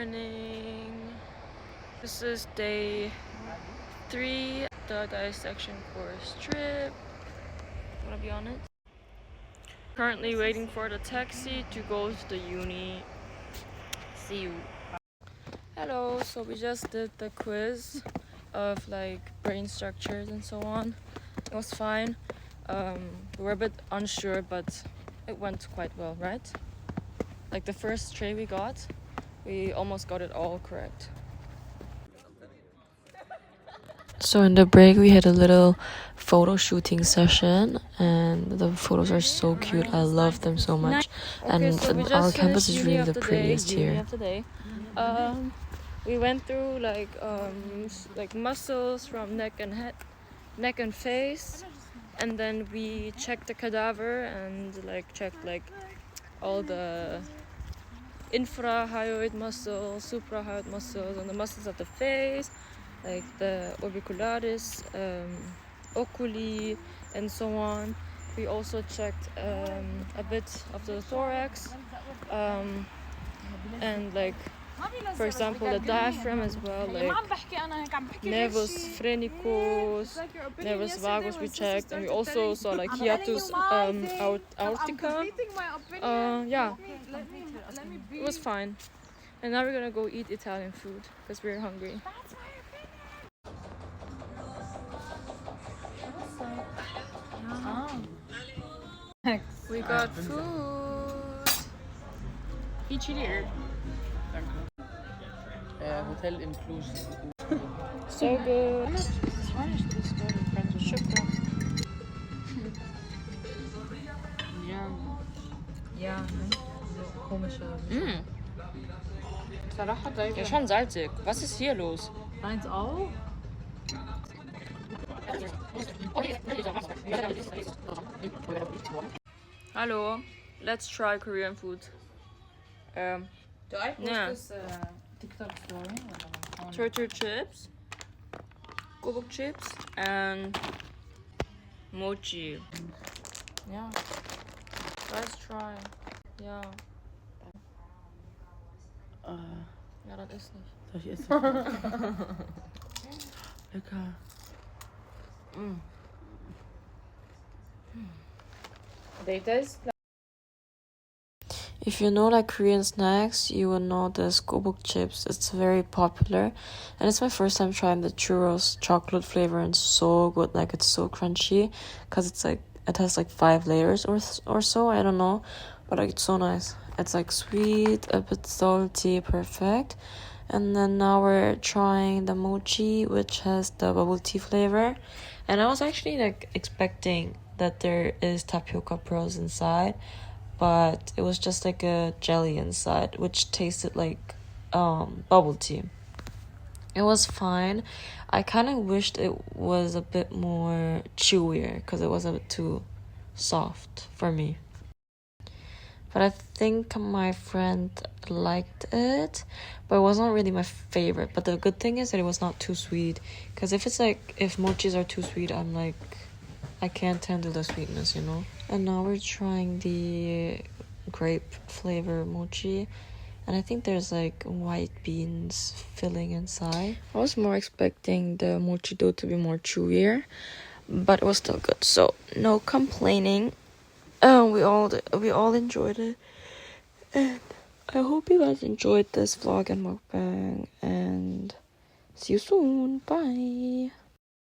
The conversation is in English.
morning. This is day 3, the dissection course trip. Wanna be on it? Currently waiting for the taxi to go to the uni. See you. Hello, so we just did the quiz of like brain structures and so on. It was fine. We were a bit unsure, but it went quite well, right? Like the first tray we almost got it all correct. So in the break we had a little photo shooting session and the photos are so cute. I love them so much. And so our campus is really the prettiest here. We went through like muscles from neck and face, and then we checked the cadaver and checked all the infrahyoid muscles, suprahyoid muscles, and the muscles of the face, like the orbicularis, oculi, and so on. We also checked a bit of the thorax, and for example the diaphragm as well, like nervus phrenicus, nervus vagus we checked, and we also saw like hiatus aortica. Yeah, it was fine. And now we're gonna go eat Italian food because we're hungry. We got food. Hier. Hotel inclusive. So good. Shukran. Ja, komische. Ja, schon salzig. Was ist hier los? Meins auch? Hallo, let's try Korean food. Do I post this TikTok story? Tortilla chips, gobok chips, and mochi. Yeah, let's try. Ja. Ja, das ist nicht. Soll ich essen? Lecker. If you know like Korean snacks, you will know this gobok chips. It's very popular, and it's my first time trying the churros chocolate flavor, and so good. Like it's so crunchy, cause it's like it has like 5 layers or so. I don't know, but like, it's so nice. It's like sweet, a bit salty, perfect. And then now we're trying the mochi, which has the bubble tea flavor. And I was actually like expecting that there is tapioca pearls inside, but it was just like a jelly inside, which tasted like bubble tea. It was fine. I kind of wished it was a bit more chewier because it was a bit too soft for me. But I think my friend liked it, but it wasn't really my favorite. But the good thing is that it was not too sweet, because if mochis are too sweet, I'm like, I can't handle the sweetness, you know. And now we're trying the grape flavor mochi, and I think there's like white beans filling inside. I was more expecting the mochi dough to be more chewier, but it was still good, so no complaining. We all enjoyed it, and I hope you guys enjoyed this vlog and mukbang, and see you soon. Bye.